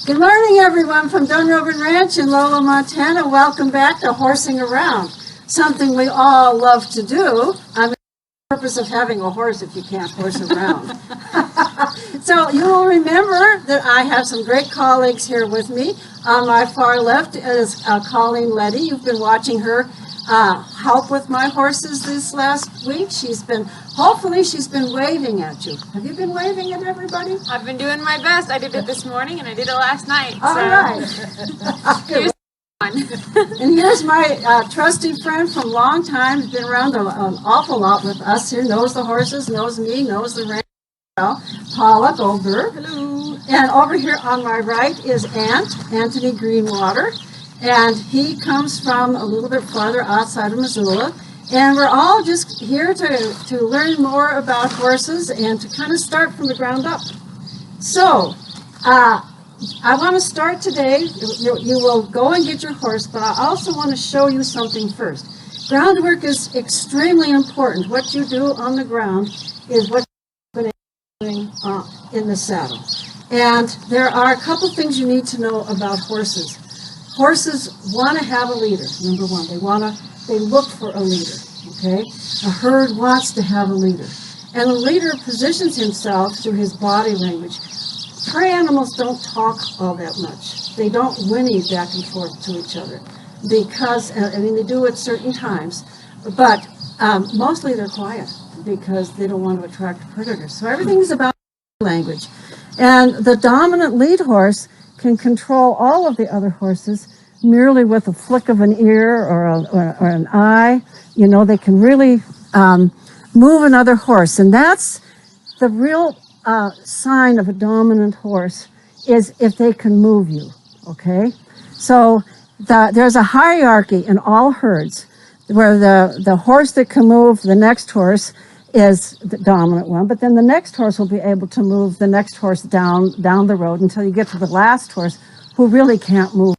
Good morning, everyone from Dunrovin Ranch in Lola, Montana. Welcome back to Horsing Around, something we all love to do. I mean, the purpose of having a horse if you can't horse around. So you will remember that I have some great colleagues here with me. On my far left is Colleen Letty. You've been watching her help with my horses this last week. Hopefully she's been waving at you. Have you been waving at everybody? I've been doing my best. I did it this morning and I did it last night. All right. Here's And here's my trusty friend from long time. He's been around an awful lot with us here. Knows the horses, knows me, knows the ranch. Paula Goldberg. Hello. And over here on my right is Anthony Greenwater. And he comes from a little bit farther outside of Missoula. And we're all just here to learn more about horses and to kind of start from the ground up. So, I want to start today. You will go and get your horse, but I also want to show you something first. Groundwork is extremely important. What you do on the ground is what you're doing in the saddle. And there are a couple things you need to know about horses. Horses want to have a leader, number one. They look for a leader, okay? A herd wants to have a leader. And the leader positions himself through his body language. Prey animals don't talk all that much. They don't whinny back and forth to each other because, they do at certain times, but mostly they're quiet because they don't want to attract predators. So everything's about language. And the dominant lead horse can control all of the other horses merely with a flick of an ear or an eye. You know, they can really move another horse. And that's the real sign of a dominant horse, is if they can move you, okay? So there's a hierarchy in all herds where the horse that can move the next horse is the dominant one, but then the next horse will be able to move the next horse down the road until you get to the last horse who really can't move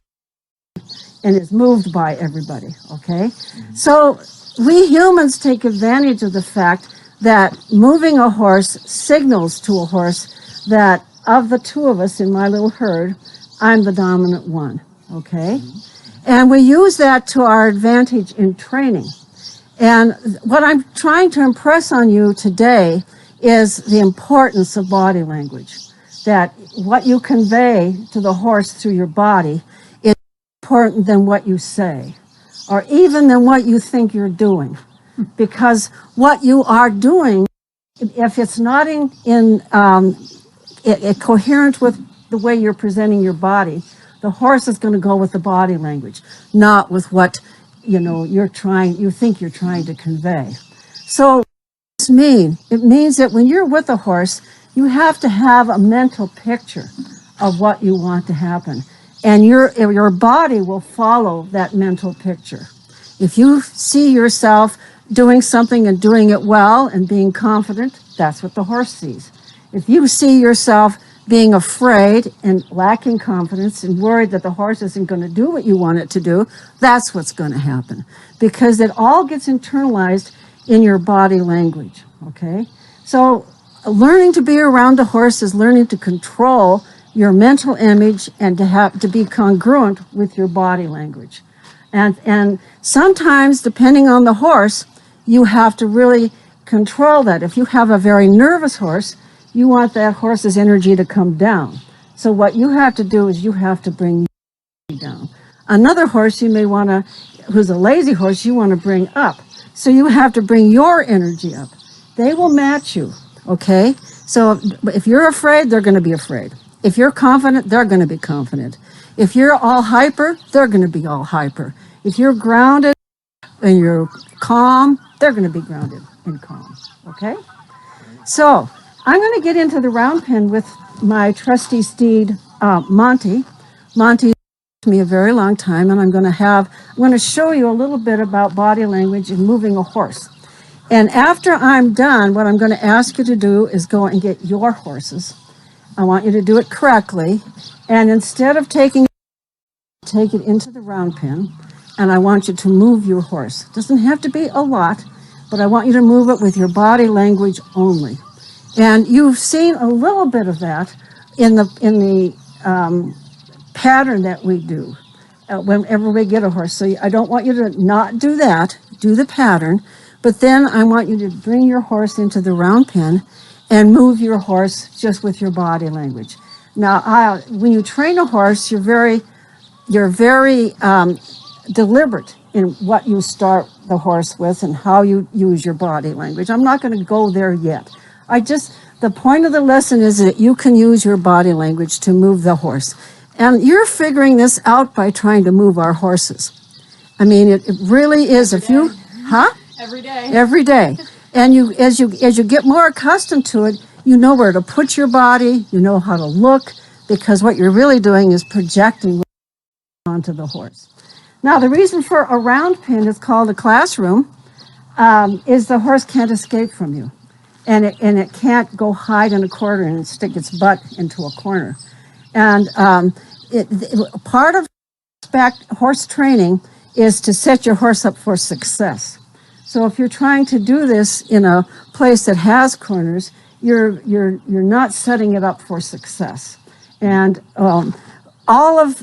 and is moved by everybody, okay? So we humans take advantage of the fact that moving a horse signals to a horse that of the two of us in my little herd, I'm the dominant one, okay? And we use that to our advantage in training. And what I'm trying to impress on you today is the importance of body language, that what you convey to the horse through your body is more important than what you say, or even than what you think you're doing. Because what you are doing, if it's not coherent with the way you're presenting your body, the horse is going to go with the body language, not with what you think you're trying to convey. So what does this mean? It means that when you're with a horse, you have to have a mental picture of what you want to happen. And your body will follow that mental picture. If you see yourself doing something and doing it well and being confident, that's what the horse sees. If you see yourself being afraid and lacking confidence and worried that the horse isn't going to do what you want it to do, that's what's going to happen. Because it all gets internalized in your body language, okay? So learning to be around a horse is learning to control your mental image and to be congruent with your body language. And sometimes, depending on the horse, you have to really control that. If you have a very nervous horse, you want that horse's energy to come down. So what you have to do is you have to bring your energy down. Another horse who's a lazy horse, you want to bring up. So you have to bring your energy up. They will match you, okay? So if you're afraid, they're going to be afraid. If you're confident, they're going to be confident. If you're all hyper, they're going to be all hyper. If you're grounded and you're calm, they're going to be grounded and calm, okay? So I'm going to get into the round pen with my trusty steed, Monty. Monty with me a very long time, and I'm going to show you a little bit about body language and moving a horse. And after I'm done, what I'm going to ask you to do is go and get your horses. I want you to do it correctly, and instead of take it into the round pen, and I want you to move your horse. It doesn't have to be a lot, but I want you to move it with your body language only. And you've seen a little bit of that in the pattern that we do whenever we get a horse. So I don't want you to not do that, do the pattern, but then I want you to bring your horse into the round pen and move your horse just with your body language. Now, when you train a horse, you're very deliberate in what you start the horse with and how you use your body language. I'm not going to go there yet. The point of the lesson is that you can use your body language to move the horse. And you're figuring this out by trying to move our horses. I mean, it really is. Every day. Every day. And as you get more accustomed to it, you know where to put your body, you know how to look, because what you're really doing is projecting onto the horse. Now, the reason for a round pen is called a classroom is the horse can't escape from you. And it can't go hide in a corner and stick its butt into a corner. And part of horse training is to set your horse up for success. So if you're trying to do this in a place that has corners, you're not setting it up for success. And all of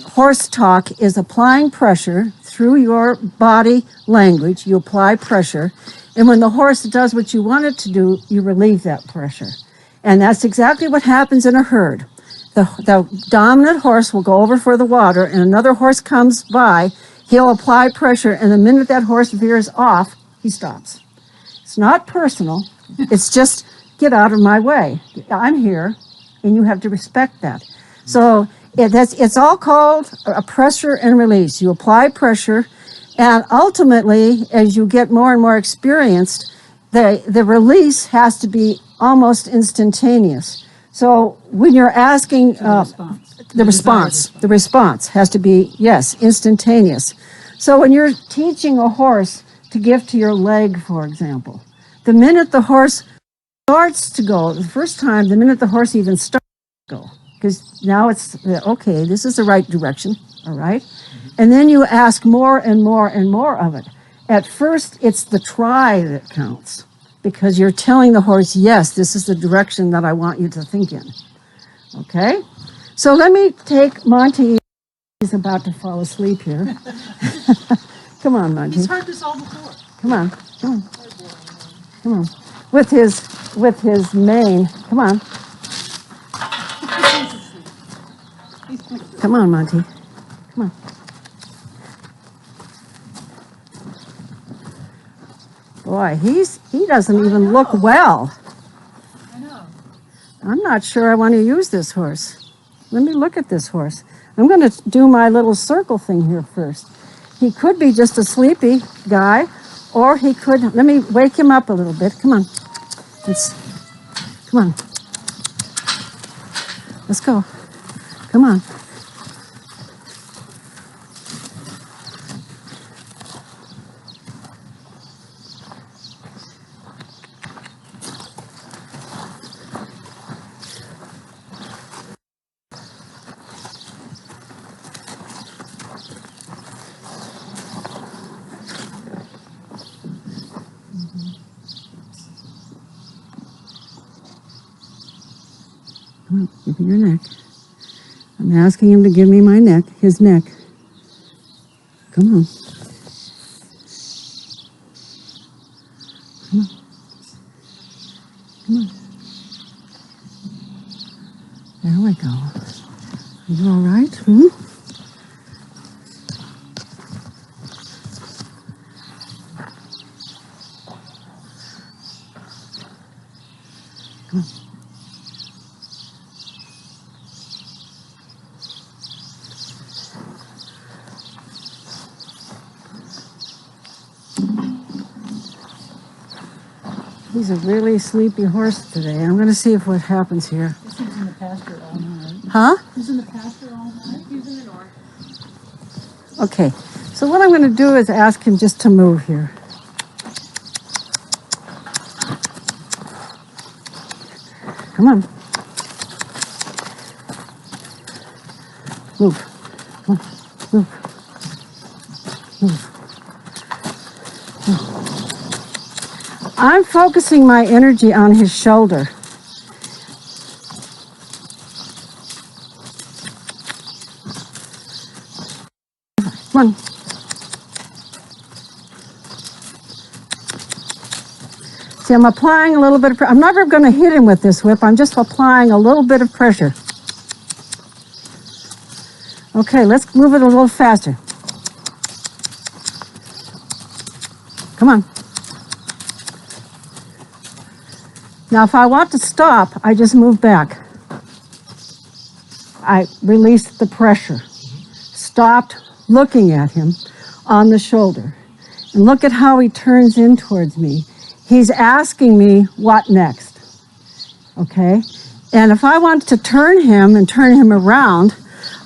horse talk is applying pressure through your body language. You apply pressure, and when the horse does what you want it to do, you relieve that pressure. And that's exactly what happens in a herd. The dominant horse will go over for the water, and another horse comes by, he'll apply pressure, and the minute that horse veers off, he stops. It's not personal. It's just, get out of my way. I'm here, and you have to respect that. So it's all called a pressure and release. You apply pressure, and ultimately, as you get more and more experienced, the release has to be almost instantaneous. So when you're asking, the response has to be, yes, instantaneous. So when you're teaching a horse to give to your leg, for example, the minute the horse starts to go, the minute the horse even starts to go, because now it's, okay, this is the right direction, all right? And then you ask more and more and more of it. At first, it's the try that counts, because you're telling the horse, yes, this is the direction that I want you to think in, okay? So let me take Monty. He's about to fall asleep here. Come on, Monty. He's heard this all before. Come on. With his mane. Come on. Come on, Monty. Come on. Boy, he doesn't even look well. I know. I'm not sure I want to use this horse. Let me look at this horse. I'm going to do my little circle thing here first. He could be just a sleepy guy, or he could, let me wake him up a little bit. Come on. Come on. Let's go. Come on. Come on, give me your neck. I'm asking him to give me my neck, his neck. Come on. Come on. Come on. There we go. Are you all right? Hmm? Come on. He's a really sleepy horse today. I'm going to see what happens here. He's in the pasture all night. Huh? He's in the pasture all night. He's in the north. Okay. So what I'm going to do is ask him just to move here. Come on. Move. Come on. Move. Move. I'm focusing my energy on his shoulder. Come on. See, I'm applying a little bit of pressure. I'm never going to hit him with this whip. I'm just applying a little bit of pressure. Okay, let's move it a little faster. Come on. Now, if I want to stop, I just move back. I released the pressure. Stopped looking at him on the shoulder. And look at how he turns in towards me. He's asking me, what next? Okay? And if I want to turn him and turn him around,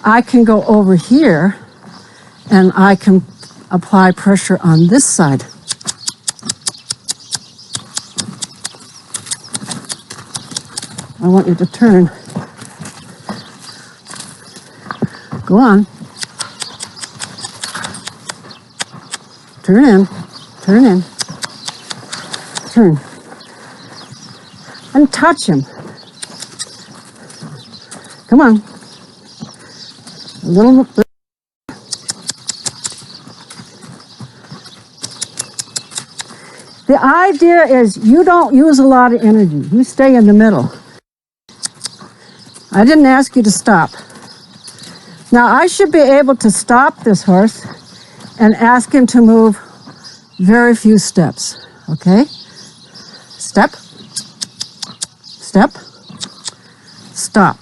I can go over here and I can apply pressure on this side. I want you to turn. Go on. Turn in. Turn in. Turn. And touch him. Come on. A little. The idea is you don't use a lot of energy. You stay in the middle. I didn't ask you to stop. Now I should be able to stop this horse and ask him to move very few steps. Okay? Step. Step. Stop.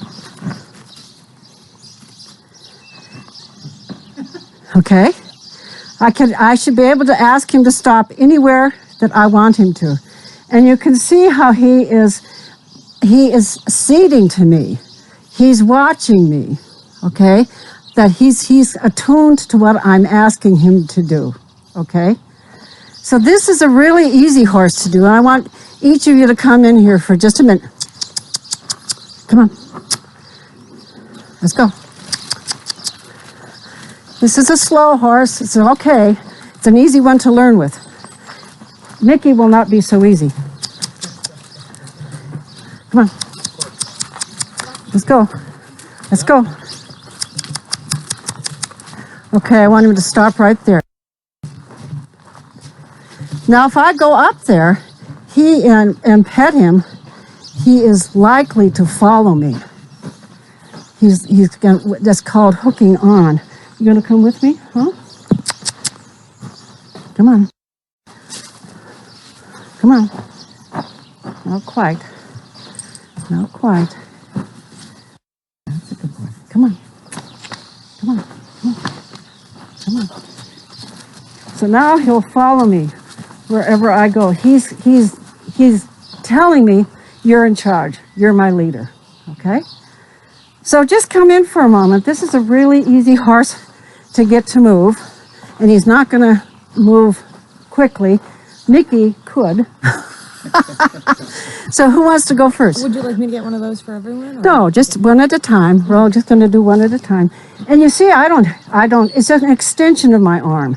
Okay? I should be able to ask him to stop anywhere that I want him to. And you can see how he is ceding to me. He's watching me, okay? That he's attuned to what I'm asking him to do, okay? So this is a really easy horse to do. And I want each of you to come in here for just a minute. Come on. Let's go. This is a slow horse. It's okay. It's an easy one to learn with. Mickey will not be so easy. Come on. Let's go. Let's go. Okay, I want him to stop right there. Now, if I go up there, and pet him, he is likely to follow me. He's gonna, that's called hooking on. You gonna come with me, huh? Come on. Come on. Not quite. Not quite. That's a good boy. Come on. Come on. Come on. Come on. So now he'll follow me wherever I go. He's telling me, you're in charge. You're my leader. Okay? So just come in for a moment. This is a really easy horse to get to move. And he's not going to move quickly. Mickey could. So who wants to go first? Would you like me to get one of those for everyone? Or? No, just one at a time. We're all just going to do one at a time. And you see, I don't, it's an extension of my arm.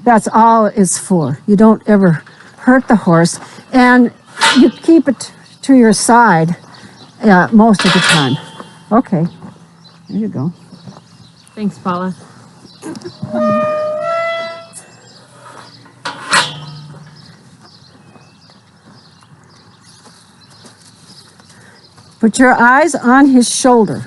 That's all it's for. You don't ever hurt the horse. And you keep it to your side most of the time. Okay, there you go. Thanks, Paula. Put your eyes on his shoulder.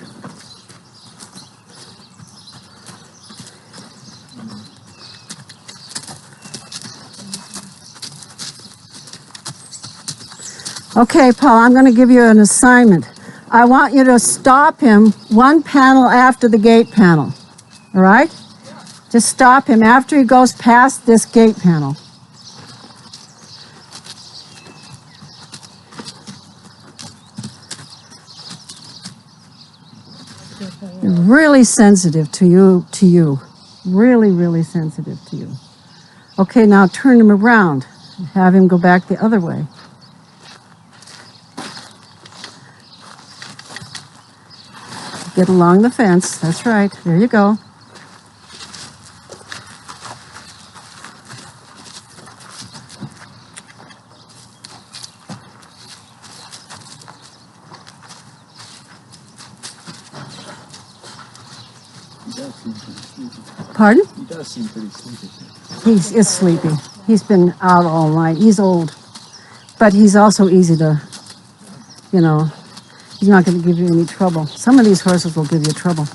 Okay, Paul, I'm going to give you an assignment. I want you to stop him one panel after the gate panel. All right? Just stop him after he goes past this gate panel. Really sensitive to you. Really, really sensitive to you. Okay, now turn him around and have him go back the other way. Get along the fence. That's right. There you go. That's sleepy. Pardon? He does seem pretty sleepy. He is sleepy. He's been out all night. He's old. But he's also easy to, you know, he's not going to give you any trouble. Some of these horses will give you trouble.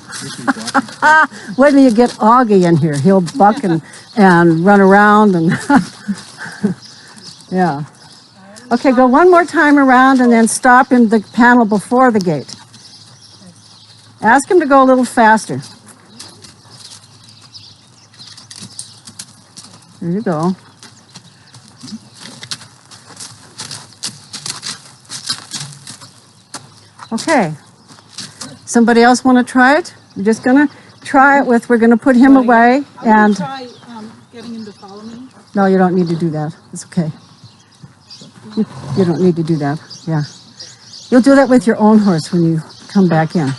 Wait till you get Augie in here. He'll buck and run around and yeah. Okay, go one more time around and then stop in the panel before the gate. Ask him to go a little faster. There you go. Okay. Somebody else want to try it? We're just going to try it we're going to put him away and... Try getting him to follow me. No, you don't need to do that. It's okay. You don't need to do that. Yeah. You'll do that with your own horse when you come back in.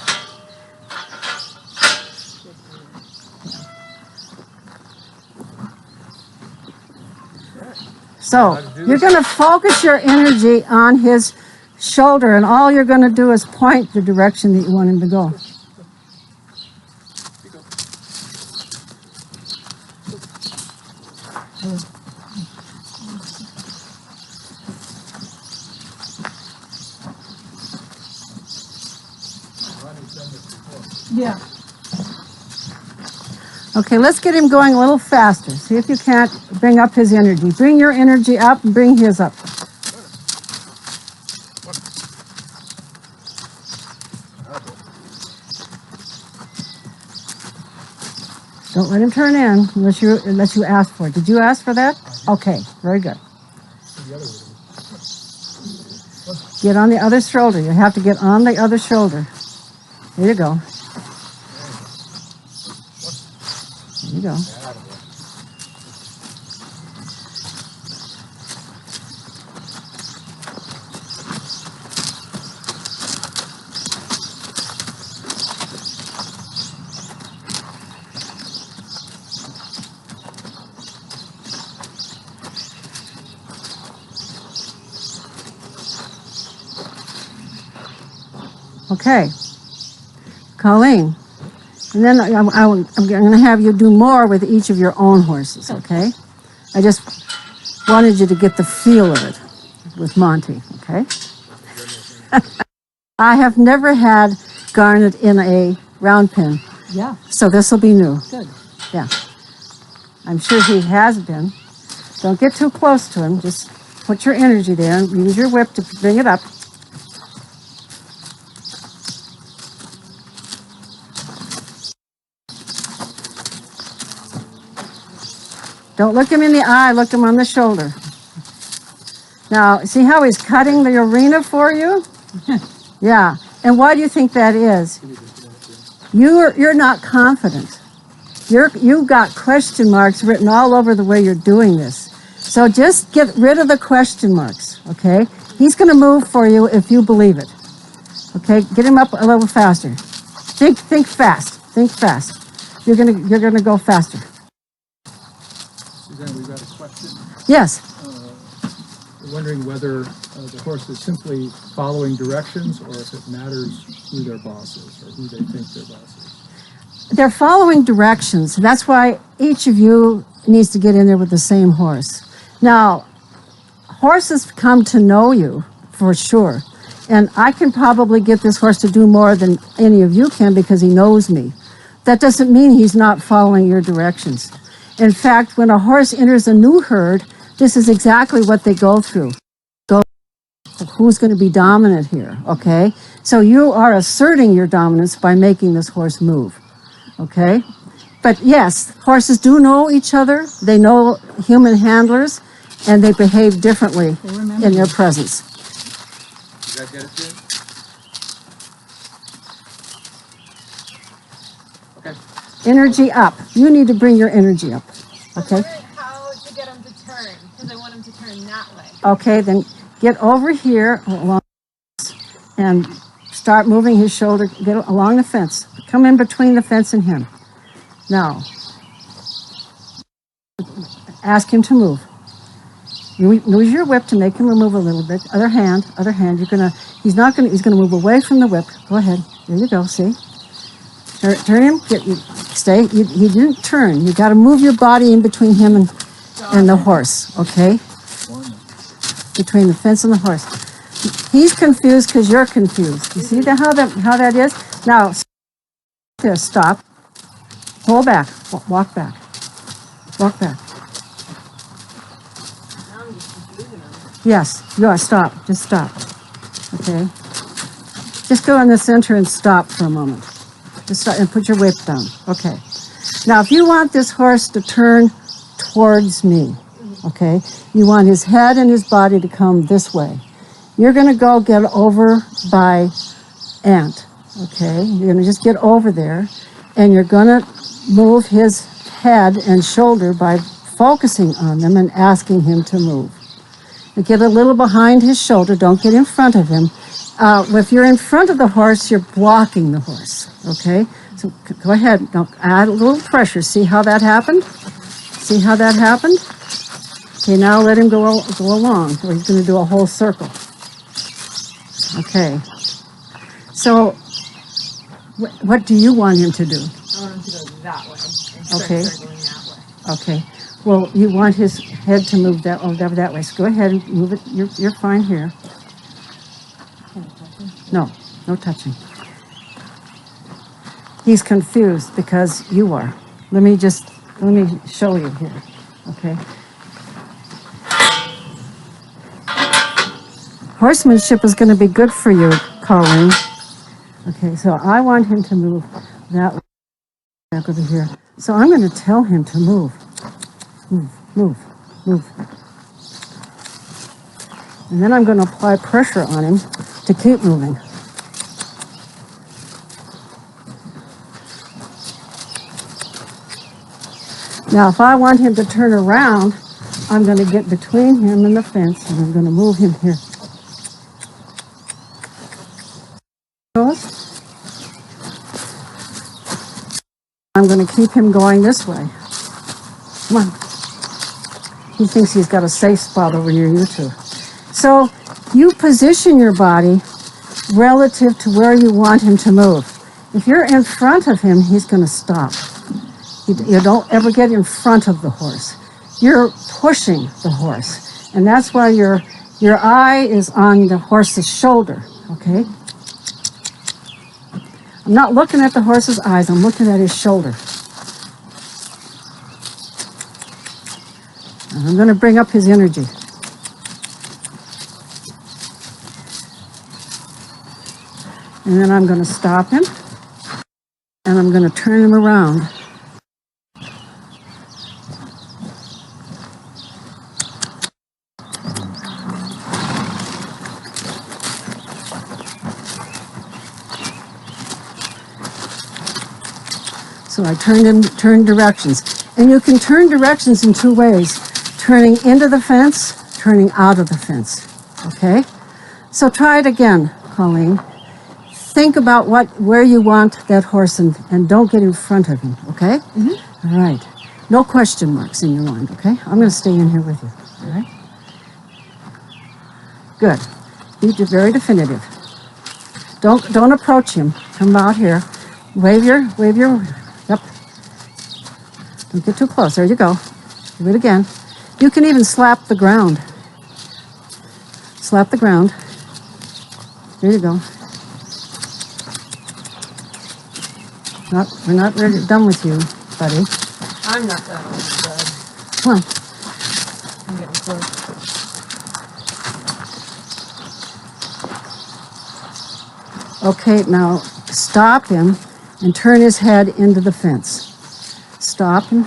So you're going to focus your energy on his shoulder, and all you're going to do is point the direction that you want him to go. Yeah. Okay, let's get him going a little faster. See if you can't bring up his energy. Bring your energy up and bring his up. Don't let him turn in unless you ask for it. Did you ask for that? Okay, very good. Get on the other shoulder. You have to get on the other shoulder. There you go. There you go. Okay, Colleen, and then I'm going to have you do more with each of your own horses, okay? I just wanted you to get the feel of it with Monty, okay? I have never had Garnet in a round pen, Yeah. so this will be new. Good. Yeah, I'm sure he has been. Don't get too close to him, just put your energy there and use your whip to bring it up. Don't look him in the eye, look him on the shoulder. Now, see how he's cutting the arena for you? Yeah, and why do you think that is? You're not confident. You've got question marks written all over the way you're doing this. So just get rid of the question marks, okay? He's going to move for you if you believe it. Okay, get him up a little faster. Think fast. Think fast. You're gonna go faster. Suzanne, we've got a question. Yes. We're wondering whether the horse is simply following directions or if it matters who their boss is or who they think their boss is. They're following directions. That's why each of you needs to get in there with the same horse. Now, horses come to know you for sure. And I can probably get this horse to do more than any of you can because he knows me. That doesn't mean he's not following your directions. In fact, when a horse enters a new herd, this is exactly what they go through. Who's going to be dominant here, okay? So you are asserting your dominance by making this horse move, okay? But yes, horses do know each other. They know human handlers, and they behave differently in their presence. You guys get it, Jim? Okay. Energy up. You need to bring your energy up, okay? I'm wondering how to get him to turn, because I want him to turn that way. Okay, then get over here along and start moving his shoulder. Get along the fence. Come in between the fence and him. Now, ask him to move. You use your whip to make him move a little bit. Other hand. He's gonna move away from the whip. Go ahead. There you go. See? Turn him. Stay. You didn't turn. You got to move your body in between him and the horse, okay? Between the fence and the horse. He's confused because you're confused. You see how that is? Now, stop. Pull back. Walk back. Walk back. Yes. Stop. Just stop. Okay? Just go in the center and stop for a moment. Just stop and put your whip down. Okay. Now, if you want this horse to turn towards me, okay, you want his head and his body to come this way. You're going to go get over by Ant, okay? You're going to just get over there, and you're going to move his head and shoulder by focusing on them and asking him to move. You get a little behind his shoulder. Don't get in front of him. If you're in front of the horse, you're blocking the horse, okay? So go ahead. Now add a little pressure. See how that happened? See how that happened? Okay, now let him go along. So he's going to do a whole circle. Okay. So what do you want him to do? I want him to go that way. Okay. Circling that way. Okay. Well, you want his head to move that way. So go ahead and move it. You're fine here. No touching. He's confused because you are. Let me show you here. Okay. Horsemanship is going to be good for you, Colleen. Okay, so I want him to move that way, back over here. So I'm going to tell him to move. Move. And then I'm going to apply pressure on him to keep moving. Now, if I want him to turn around, I'm going to get between him and the fence, and I'm going to move him here. I'm going to keep him going this way. Come on. He thinks he's got a safe spot over near you two. So you position your body relative to where you want him to move. If you're in front of him, he's going to stop. You don't ever get in front of the horse. You're pushing the horse. And that's why your eye is on the horse's shoulder, okay? I'm not looking at the horse's eyes, I'm looking at his shoulder. And I'm going to bring up his energy. And then I'm going to stop him, and I'm going to turn him around. So I turn directions. And you can turn directions in two ways. Turning into the fence, turning out of the fence. Okay? So try it again, Colleen. Think about where you want that horse and don't get in front of him, okay? Mm-hmm. All right. No question marks in your mind, okay? I'm going to stay in here with you, all right? Good. Be very definitive. Don't approach him. Come out here. Wave your, yep. Don't get too close. There you go. Do it again. You can even slap the ground. Slap the ground. There you go. We're not ready, done with you, buddy. I'm not done with you, bud. Come on. I'm getting close. Okay, now stop him and turn his head into the fence. Stop him.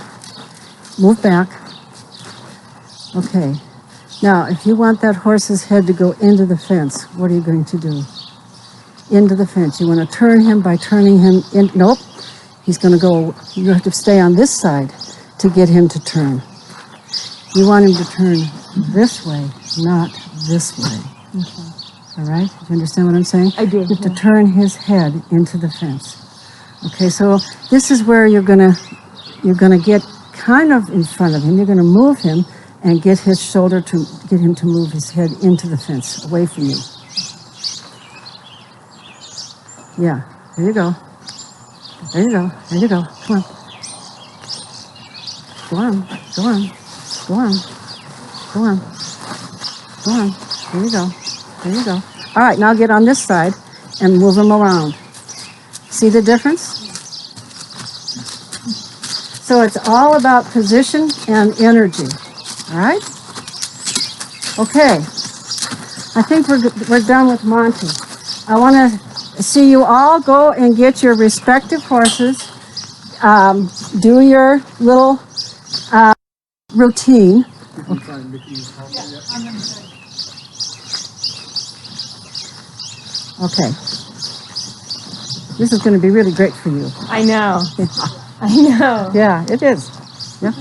Move back. Okay. Now, if you want that horse's head to go into the fence, what are you going to do? Into the fence. You want to turn him by turning him in. Nope. He's going to go. You have to stay on this side to get him to turn. You want him to turn this way, not this way. Mm-hmm. All right? Do you understand what I'm saying? I do. You have to turn his head into the fence. Okay, so this is where you're gonna get kind of in front of him. You're gonna move him and get his shoulder to get him to move his head into the fence, away from you. Yeah, there you go. There you go. There you go. Come on. Go on. Go on. Go on. Go on. Go on. There you go. There you go. All right, now get on this side and move them around. See the difference? So it's all about position and energy. All right? Okay. I think we're done with Monty. I want to see you all go and get your respective horses. Do your little routine. Did you find Mickey's halter yet? I'm gonna say. Okay. This is going to be really great for you. I know. I know. Yeah, it is. Yeah.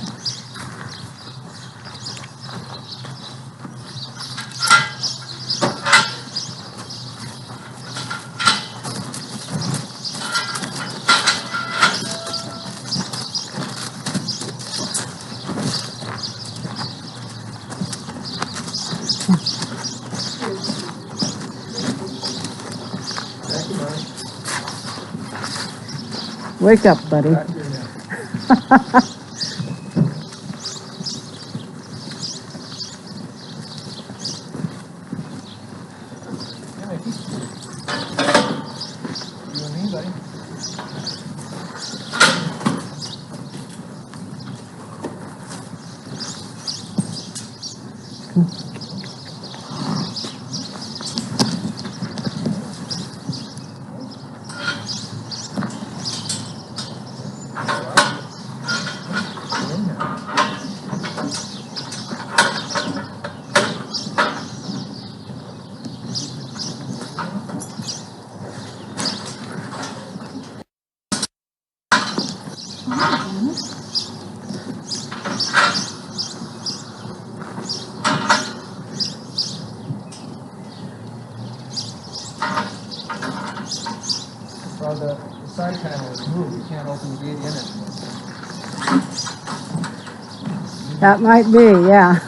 Thank you, Mark. Wake up, buddy. Back here now. Yeah, Mickey. You and me, buddy. Well, the side panel is moved. You can't open the gate in it. That might be, yeah.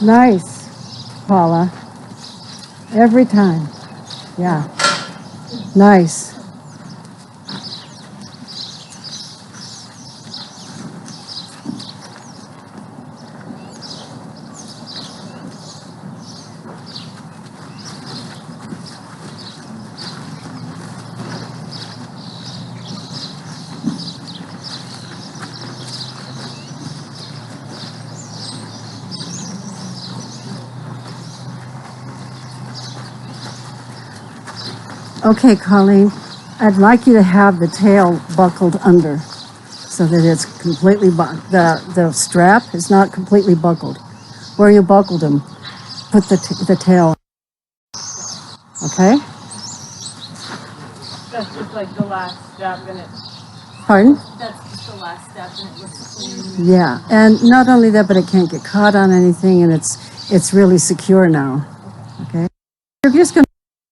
Nice, Paula. Every time. Yeah. Nice. Okay, Colleen, I'd like you to have the tail buckled under so that it's completely, the strap is not completely buckled. Where you buckled them, put the tail, okay? That's just like the last step in it. Pardon? That's just the last step and it looks clean. Yeah, and not only that, but it can't get caught on anything, and it's really secure now, okay? If you're just going to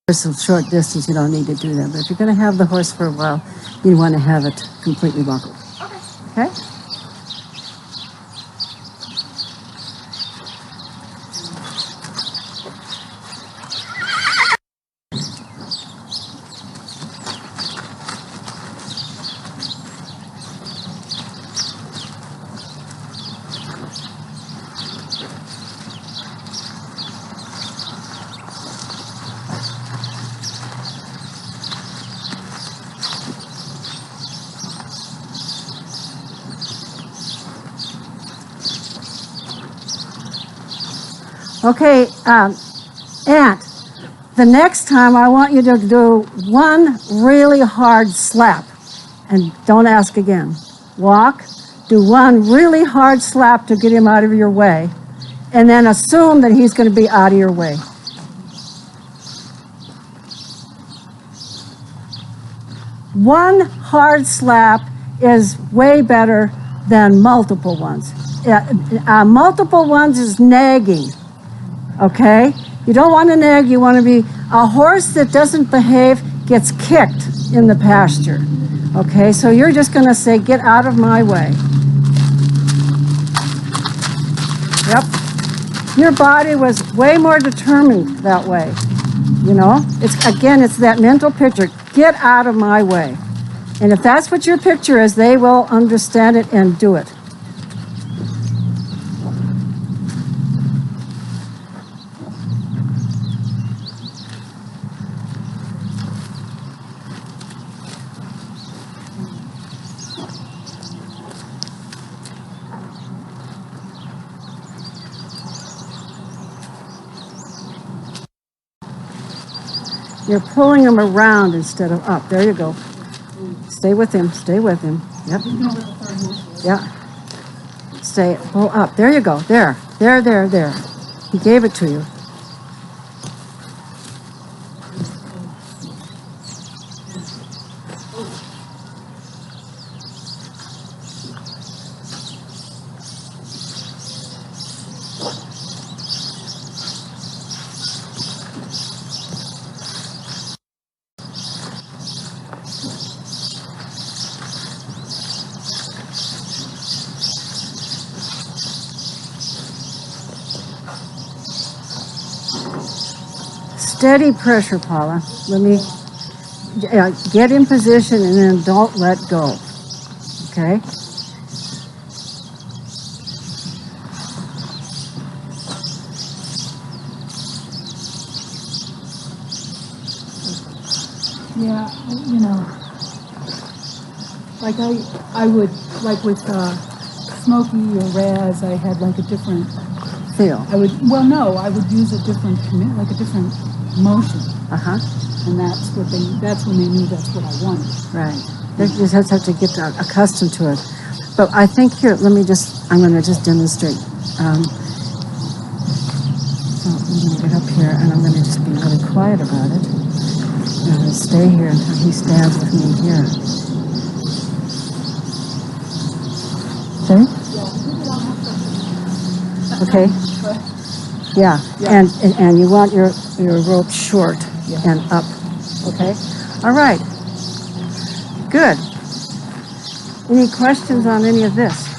a short distance, you don't need to do that. But if you're going to have the horse for a while, you want to have it completely buckled. Okay? Okay, Aunt, the next time I want you to do one really hard slap. And don't ask again. Walk, do one really hard slap to get him out of your way. And then assume that he's going to be out of your way. One hard slap is way better than multiple ones. Multiple ones is nagging, okay? You don't want to nag, you want to be, a horse that doesn't behave gets kicked in the pasture, okay? So you're just going to say, get out of my way. Yep. Your body was way more determined that way, you know? It's that mental picture, get out of my way. And if that's what your picture is, they will understand it and do it. You're pulling him around instead of up. There you go. Stay with him. Stay with him. Yep. Yeah. Stay. Pull up. There you go. There. There, there, there. He gave it to you. Steady pressure, Paula. Let me get in position and then don't let go. Okay? Yeah, you know, like I would, like with Smokey or Raz, I had like a different Feel. I would use a different like a different motion. Uh-huh. And that's when they knew that's what I wanted. Right. They just have to get accustomed to it. But I think here, I'm going to just demonstrate. So I'm going to get up here and I'm going to just be really quiet about it. I'm going to stay here until he stands with me here. Okay? Okay? Yeah. And you want your rope short and up. Okay? All right. Good. Any questions on any of this?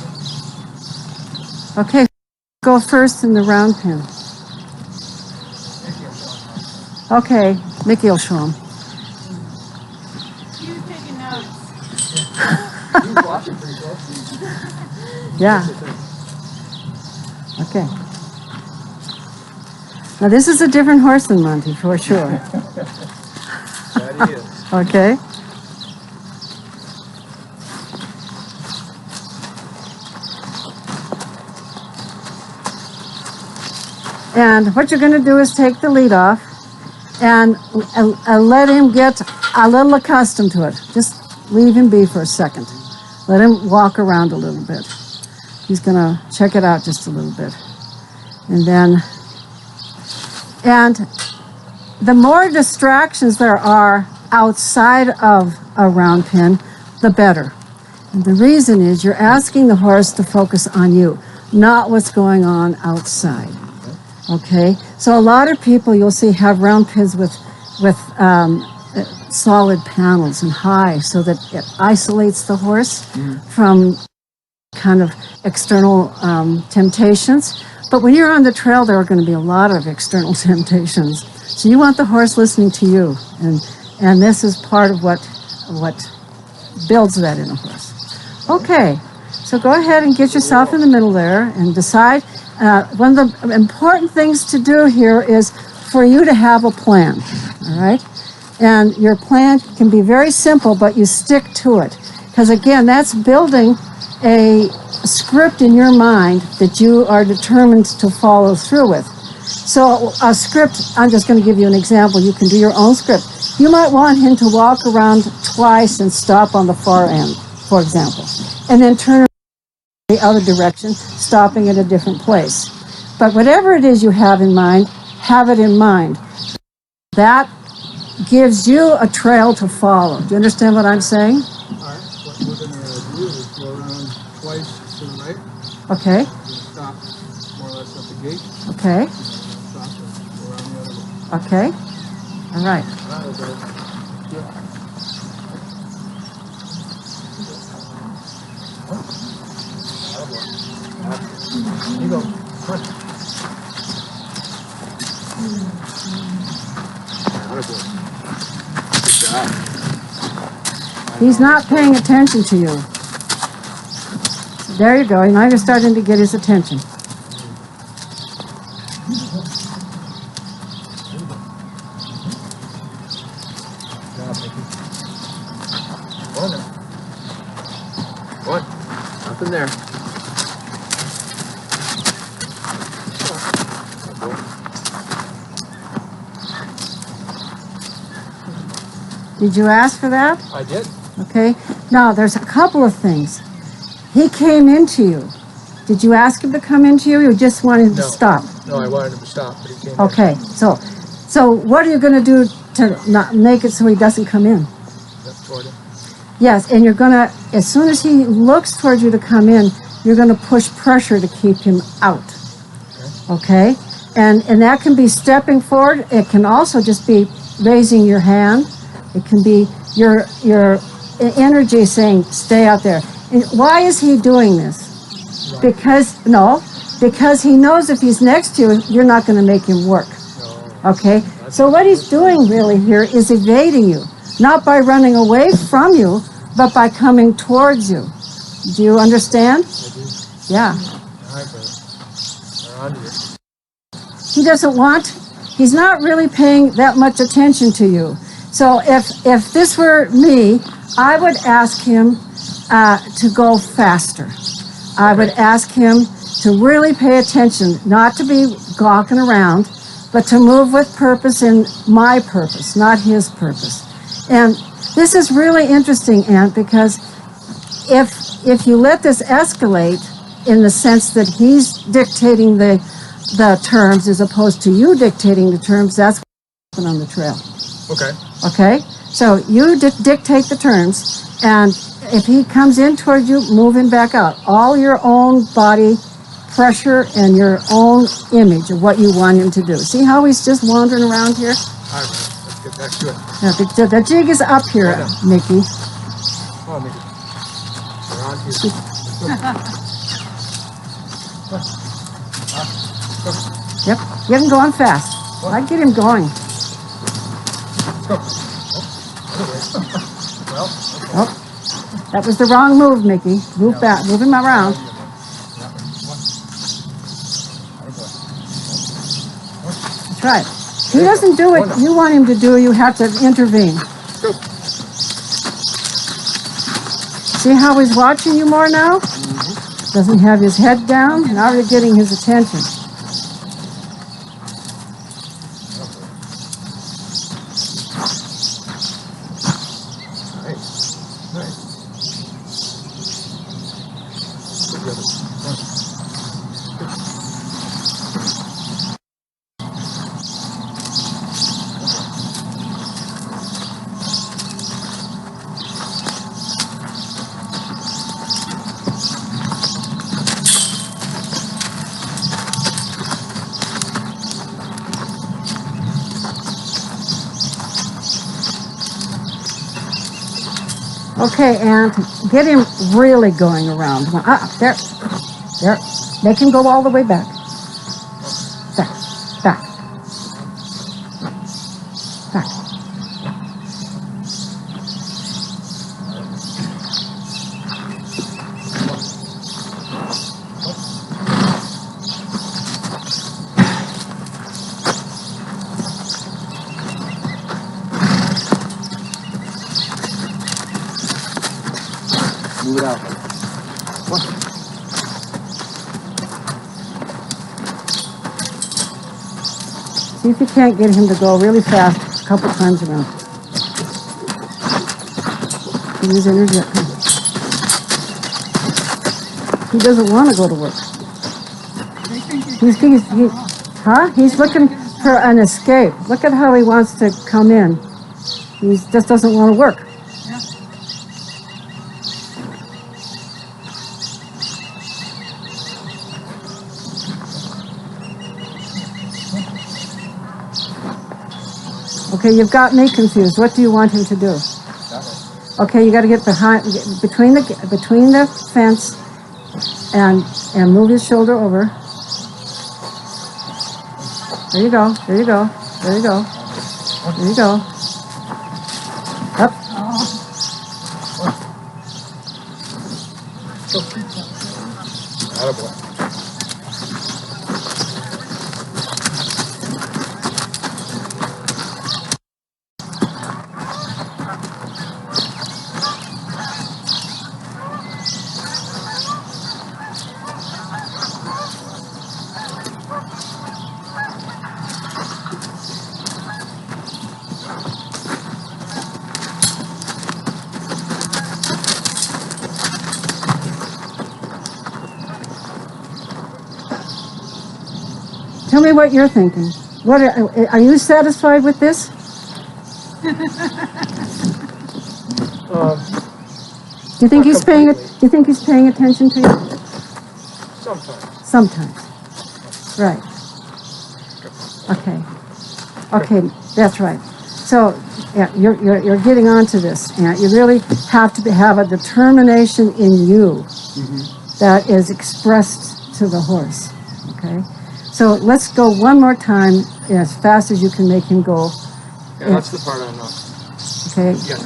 Okay. Go first in the round pin. Okay. Mickey will show him. He was taking notes. He's watching pretty close. Yeah. Okay. Now this is a different horse than Monty, for sure. That he is. Okay. And what you're going to do is take the lead off and let him get a little accustomed to it. Just leave him be for a second. Let him walk around a little bit. He's going to check it out just a little bit. And the more distractions there are outside of a round pin, the better. And the reason is you're asking the horse to focus on you, not what's going on outside. Okay? So a lot of people you'll see have round pins with solid panels and high so that it isolates the horse from kind of external temptations. But when you're on the trail, there are going to be a lot of external temptations. So you want the horse listening to you. And this is part of what builds that in a horse. Okay, so go ahead and get yourself in the middle there and decide. One of the important things to do here is for you to have a plan, all right? And your plan can be very simple, but you stick to it. Because again, that's building a script in your mind that you are determined to follow through with. So a script, I'm just going to give you an example. You can do your own script. You might want him to walk around twice and stop on the far end, for example, and then turn the other direction, stopping at a different place. But whatever it is you have in mind, have it in mind. That gives you a trail to follow. Do you understand what I'm saying? All right, what we're going to do is go around twice to the right. Okay. Stop more or less at the gate. Okay. Stop and go around the other way. Okay. All right. All right, okay. Yeah. You go. Come on. Good job. He's not paying attention to you. There you go. Now you're starting to get his attention. One. Nothing there. Did you ask for that? I did. Okay. Now, there's a couple of things. He came into you. Did you ask him to come into you, or you just wanted him to stop? No, I wanted him to stop, but he came Okay. So what are you going to do to not make it so he doesn't come in? That's toward him. Yes, and you're going to, as soon as he looks towards you to come in, you're going to push pressure to keep him out. Okay? And that can be stepping forward. It can also just be raising your hand. It can be your energy saying, stay out there. And why is he doing this? Right. Because he knows if he's next to you, you're not going to make him work. No. Okay? So what he's doing really here is evading you. Not by running away from you, but by coming towards you. Do you understand? I do. Yeah. All right, brother. We're on to you. He doesn't want, he's not really paying that much attention to you. So if this were me, I would ask him to go faster. I would ask him to really pay attention, not to be gawking around, but to move with purpose in my purpose, not his purpose. And this is really interesting, Aunt, because if you let this escalate in the sense that he's dictating the terms as opposed to you dictating the terms, that's what's on the trail. Okay. Okay? So you dictate the terms, and if he comes in toward you, move him back out. All your own body pressure and your own image of what you want him to do. See how he's just wandering around here? All right, let's get back to it. Now, the jig is up here, Mickey. Oh, Mickey. We're on to you. Yep, get him going fast. I get him going. Go. Well, Oh, that was the wrong move, Mickey. Move back, move him around. That's right. He doesn't do what you want him to do. You have to intervene. go. See how he's watching you more now? Doesn't have his head down. Now you're getting his attention. Nice. Nice. Good job. Okay, and get him really going around. There. Make him go all the way back. Back. Move it out. One. See if you can't get him to go really fast a couple times around. Use energy. He doesn't want to go to work. He's looking for an escape. Look at how he wants to come in. He just doesn't want to work. Okay, you've got me confused. What do you want him to do? Okay, you got to get between the fence and move his shoulder over. There you go. There you go. There you go. There you go. Up. Attaboy. Tell me what you're thinking. What are you satisfied with this? Do you think he's paying? Do you think he's paying attention to you? Sometimes. Sometimes. Right. Okay. Okay, that's right. So yeah, you're getting onto this, and you really have to have a determination in you that is expressed to the horse. Okay. So let's go one more time as fast as you can make him go. Yeah, that's the part I know. Okay. Yeah.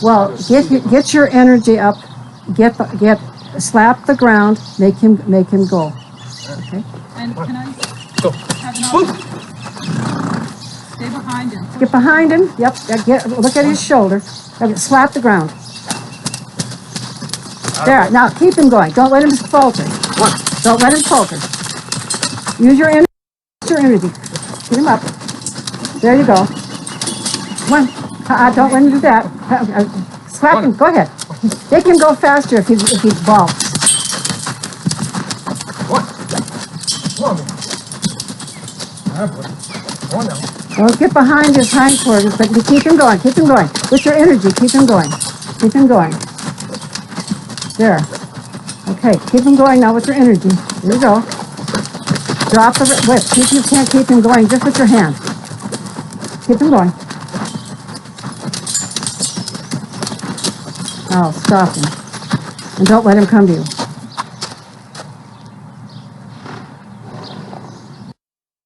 Well, get your energy up. Slap the ground. Make him go. Okay. And can I Go. have an option? Stay behind him. Get behind him. Yep. Look at his shoulder. Okay, slap the ground. There. Now keep him going. Don't let him falter. Don't let him falter. Use your energy. Get him up. There you go. One. Don't let him do that. Slap him. Go ahead. Make him go faster if he balks. Don't get behind his hindquarters, but keep him going. Keep him going. With your energy, keep him going. Keep him going. There. Okay. Keep him going now with your energy. There you go. Drop the whip. You can't keep him going just with your hand. Keep him going. Oh, stop him. And don't let him come to you.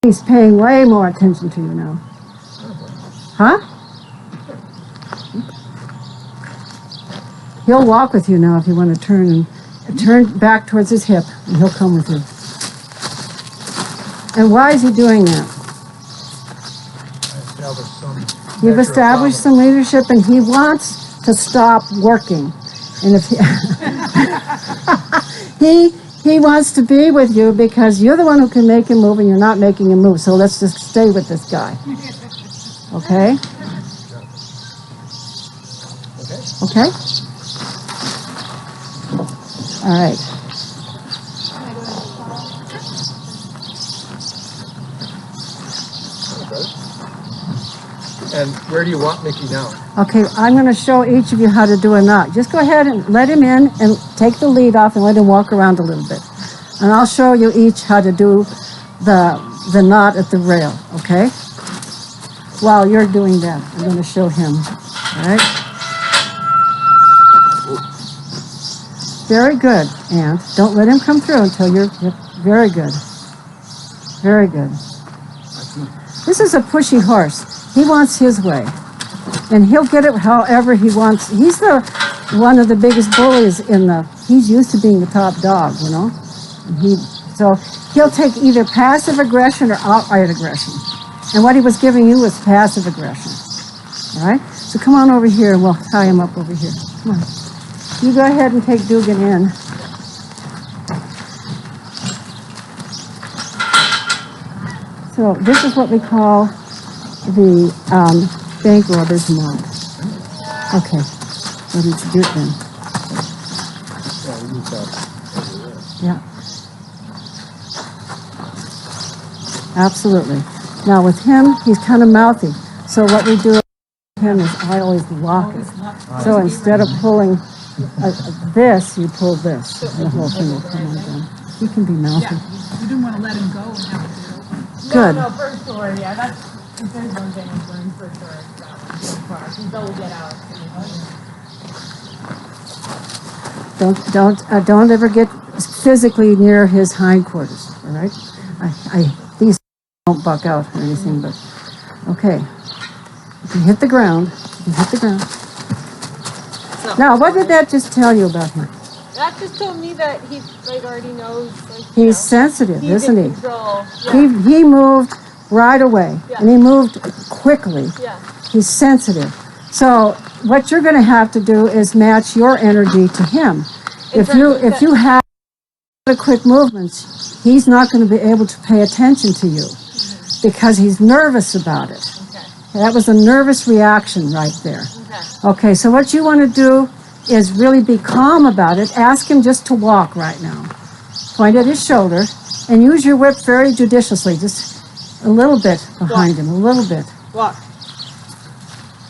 He's paying way more attention to you now. Huh? He'll walk with you now if you want to turn back towards his hip, and he'll come with you. And why is he doing that? You've established some leadership, and he wants to stop working. And if he wants to be with you because you're the one who can make him move, and you're not making him move. So let's just stay with this guy. Okay? Okay? All right. And where do you want Mickey now? Okay, I'm going to show each of you how to do a knot. Just go ahead and let him in and take the lead off and let him walk around a little bit. And I'll show you each how to do the knot at the rail, okay? While you're doing that, I'm going to show him, all right? Very good, Aunt. Don't let him come through until you're very good. Very good. This is a pushy horse. He wants his way. And he'll get it however he wants. He's one of the biggest bullies he's used to being the top dog, you know? So he'll take either passive aggression or outright aggression. And what he was giving you was passive aggression. All right? So come on over here and we'll tie him up over here. Come on. You go ahead and take Dugan in. So this is what we call the bank robber's mouth. Okay, what did you do then? Well, we use that over there. Yeah. Absolutely. Now with him, he's kind of mouthy. So what we do with him is I always lock it. So instead of pulling this, you pull this. And the whole thing will come undone. He can be mouthy. You didn't want to let him go and have it get open. Good. No, for sure. Yeah, that's if there's one thing I've learned for sure. So far, they'll get out. Don't ever get physically near his hindquarters. All right. These don't buck out or anything, but okay. You can hit the ground. You can hit the ground. So, Now, what did that just tell you about him? that just told me that he like already knows. Like, He's sensitive, he's isn't in he? control. Yeah. He moved right away, Yeah. and he moved quickly. Yeah. He's sensitive. So what you're going to have to do is match your energy to him. If you have quick movements, he's not going to be able to pay attention to you because he's nervous about it. Okay. That was a nervous reaction right there. Okay. Okay, so what you want to do is really be calm about it. Ask him just to walk right now. Point at his shoulder and use your whip very judiciously, just a little bit behind him, a little bit. Walk.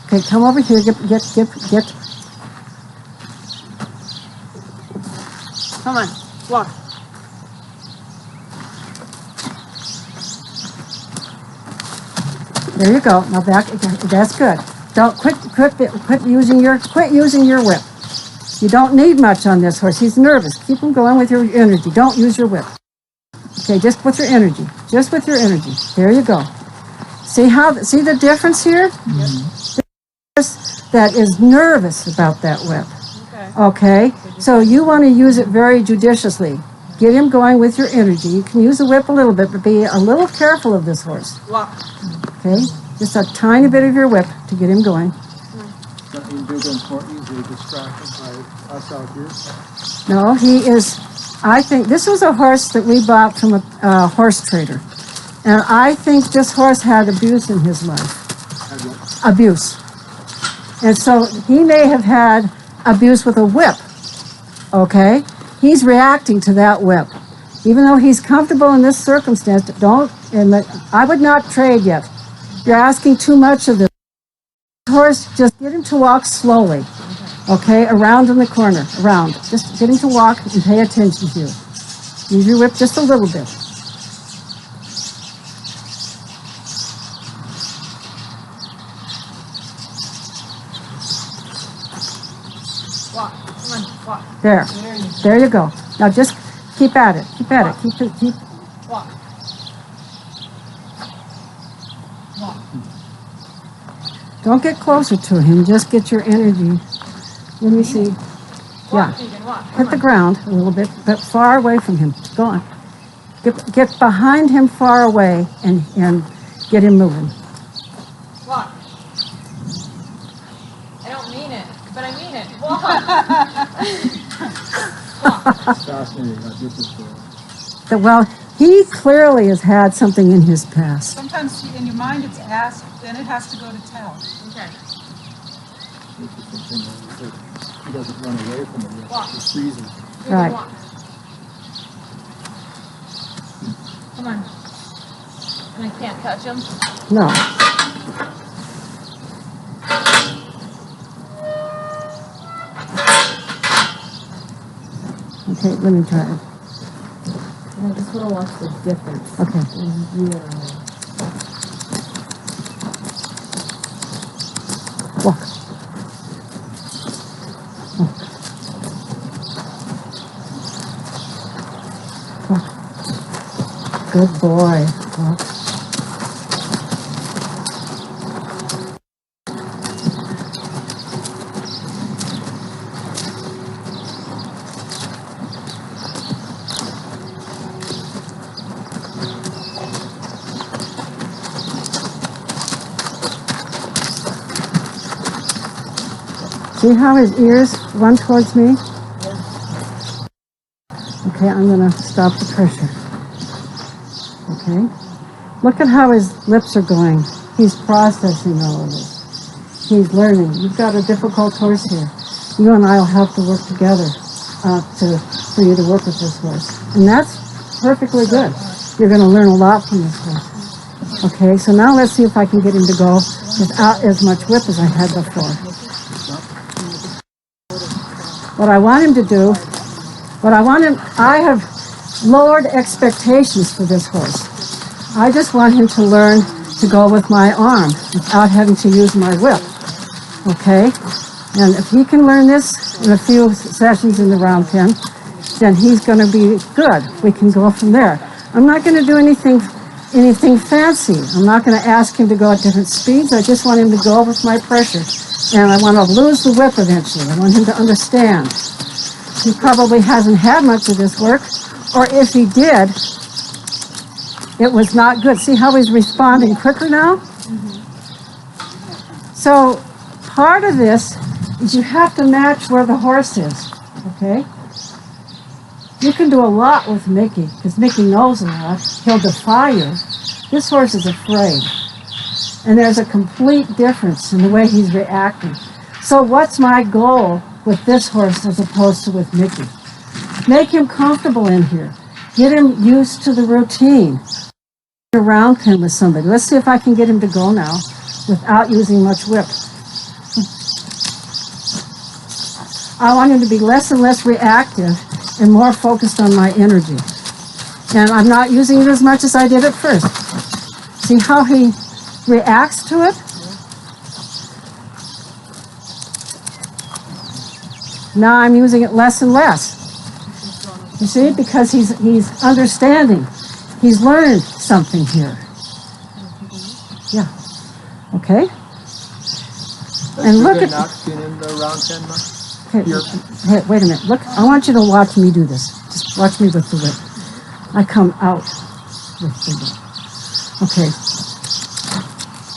Okay, come over here, get. Come on. Walk. There you go. Now back. That's good. Don't quit using your whip. You don't need much on this horse. He's nervous. Keep him going with your energy. Don't use your whip. Okay, just with your energy. Just with your energy. There you go. See the difference here? Yep. That is nervous about that whip. Okay. Okay? So you want to use it very judiciously. Get him going with your energy. You can use the whip a little bit, but be a little careful of this horse. Walk. Okay? Just a tiny bit of your whip to get him going. Nothing big and important is a distraction by us out here. No, he is, I think, this was a horse that we bought from a horse trader. And I think this horse had abuse in his life. Had what? Abuse. And so he may have had abuse with a whip. Okay? He's reacting to that whip. Even though he's comfortable in this circumstance, I would not trade yet. You're asking too much of this horse. Just get him to walk slowly. Okay? Around in the corner. Around. Just get him to walk and pay attention to you. Use your whip just a little bit. Walk. Come on. Walk. There. There you go. Now just keep at it. Keep at it. Keep. Walk. Don't get closer to him. Just get your energy. Let me see. Yeah. Walk, Megan, walk. Hit the ground a little bit, but far away from him. Go on. Get behind him far away and get him moving. Walk. I don't mean it, but I mean it. Walk. It's fascinating how different they are. Well, he clearly has had something in his past. Sometimes in your mind it's ask, then it has to go to tell. Okay. Interesting thing, he doesn't run away from it. Walk. He freezes. Megan, Right. walk. Come on. And I can't touch him. No. Okay, let me try it. I just want to watch the difference. Okay. in you and I. Walk. Walk. Good boy. Walk. See how his ears run towards me? Okay, I'm going to stop the pressure. Okay? Look at how his lips are going. He's processing all of this. He's learning. You've got a difficult horse here. You and I will have to work together for you to work with this horse. And that's perfectly good. You're going to learn a lot from this horse. Okay, so now let's see if I can get him to go without as much whip as I had before. What I want him to do, I have lowered expectations for this horse. I just want him to learn to go with my arm without having to use my whip. Okay? And if he can learn this in a few sessions in the round pen, then he's going to be good. We can go from there. I'm not going to do anything fancy. I'm not going to ask him to go at different speeds. I just want him to go with my pressure. And I want to lose the whip eventually. I want him to understand. He probably hasn't had much of this work, or if he did, it was not good. See how he's responding quicker now? So part of this is you have to match where the horse is, okay? You can do a lot with Mickey, because Mickey knows a lot. He'll defy you. This horse is afraid. And there's a complete difference in the way he's reacting. So what's my goal with this horse as opposed to with Mickey? Make him comfortable in here. Get him used to the routine. Around him with somebody. Let's see if I can get him to go now without using much whip. I want him to be less and less reactive and more focused on my energy. And I'm not using it as much as I did at first. See how he reacts to it? Now I'm using it less and less. You see, because he's understanding. He's learned something here. Yeah. Okay. And look at. In the round 10 now? Hey, wait a minute. Look, I want you to watch me do this. Just watch me with the whip. I come out with the whip. Okay.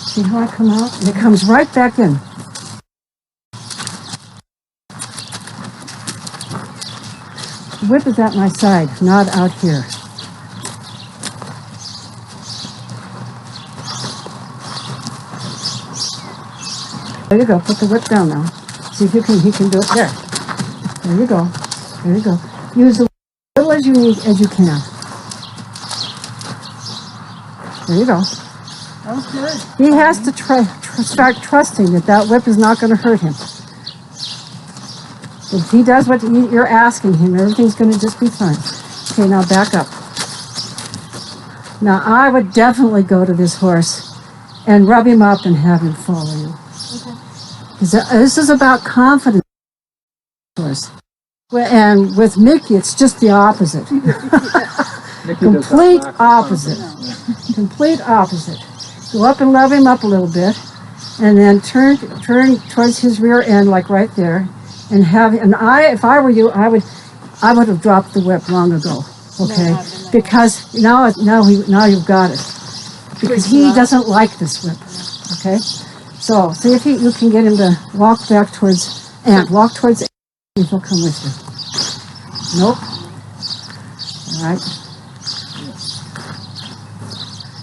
See how I come out? And it comes right back in. The whip is at my side, not out here. There you go. Put the whip down now. See if he can do it there. There you go. There you go. Use as little as you need as you can. There you go. That was good. He has to start trusting that whip is not going to hurt him. If he does what you're asking him, everything's going to just be fine. Okay, now back up. Now I would definitely go to this horse and rub him up and have him follow you. This is about confidence. And with Mickey, it's just the opposite. Complete opposite. Complete opposite. Go up and love him up a little bit, and then turn towards his rear end, like right there, and if I were you, I would have dropped the whip long ago. Okay, because now you've got it. Because he doesn't like this whip. Okay. So, see if you can get him to walk back towards Ant. Walk towards Ant, and he'll come with you. Nope. All right.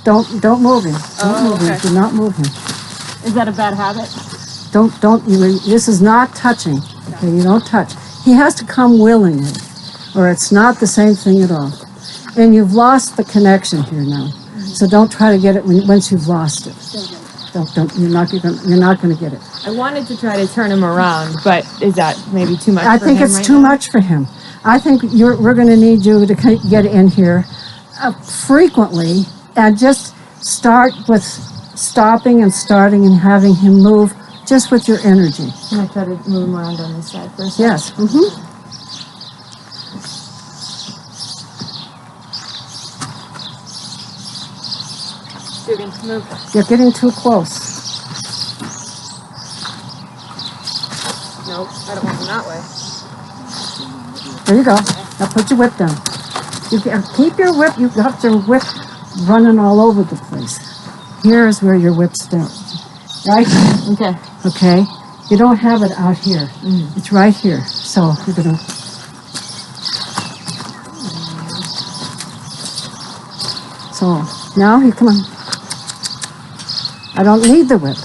Don't move him. Don't move him. Do not move him. Is that a bad habit? This is not touching. Okay, you don't touch. He has to come willingly, or it's not the same thing at all. And you've lost the connection here now. So don't try to get it once you've lost it. You're not going to get it. I wanted to try to turn him around, but is that maybe too much for him? I think it's too much for him. I think we're going to need you to get in here frequently and just start with stopping and starting and having him move just with your energy. Can I try to move him around on this side first? Yes. Mm-hmm. Move. You're getting too close. Nope, I don't want him that way. There you go. Now put your whip down. Keep your whip. You have your whip running all over the place. Here is where your whip's down. Right? Okay. Okay. You don't have it out here. It's right here. So you're going to... So now, come on. I don't need the whip.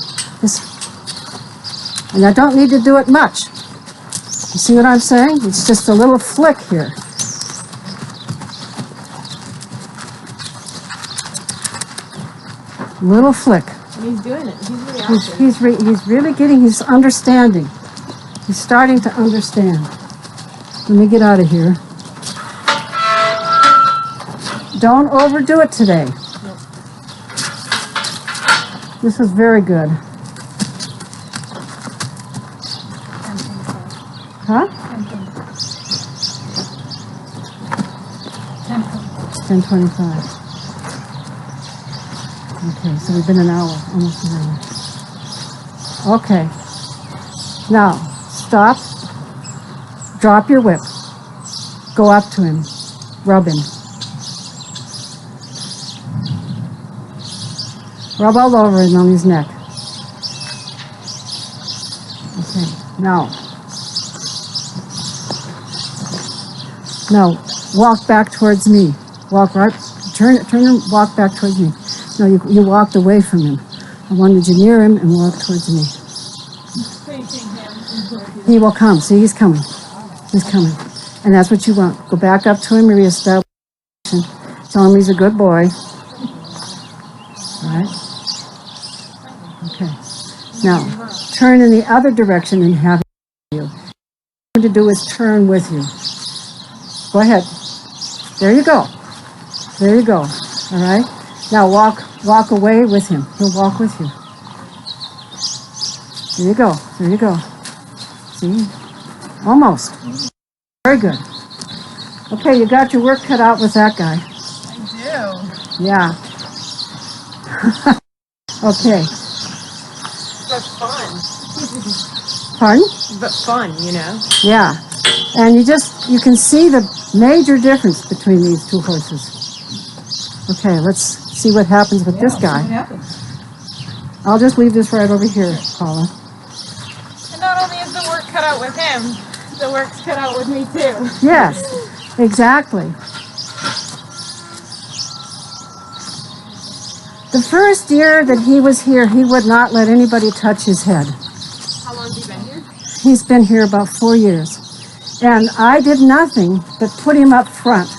And I don't need to do it much. You see what I'm saying? It's just a little flick here. Little flick. And he's doing it. He's reacting. He's really getting his understanding. He's starting to understand. Let me get out of here. Don't overdo it today. Nope. This is very good. Huh? 10:25. Okay, so we've been an hour, almost an hour. Okay. Now, stop. Drop your whip. Go up to him. Rub him. Rub all over him on his neck. Okay, now. Now, walk back towards me. Walk right, turn and walk back towards me. No, you walked away from him. I wanted you near him and walk towards me. Facing him. He will come. See, he's coming. He's coming. And that's what you want. Go back up to him and reestablish. Tell him he's a good boy. All right? Okay. Now, turn in the other direction and have him you. What to do is turn with you. Go ahead. There you go. There you go. All right? Now walk away with him. He'll walk with you. There you go. There you go. See? Almost. Very good. Okay, you got your work cut out with that guy. I do. Yeah. Okay. But fun. Pardon? But fun, you know? Yeah. And you can see the major difference between these two horses. Okay, let's see what happens with this guy. I'll just leave this right over here, Paula. And not only is the work cut out with him, the work's cut out with me too. Yes, exactly. The first year that he was here, he would not let anybody touch his head. How long have you been here? He's been here about 4 years. And I did nothing but put him up front.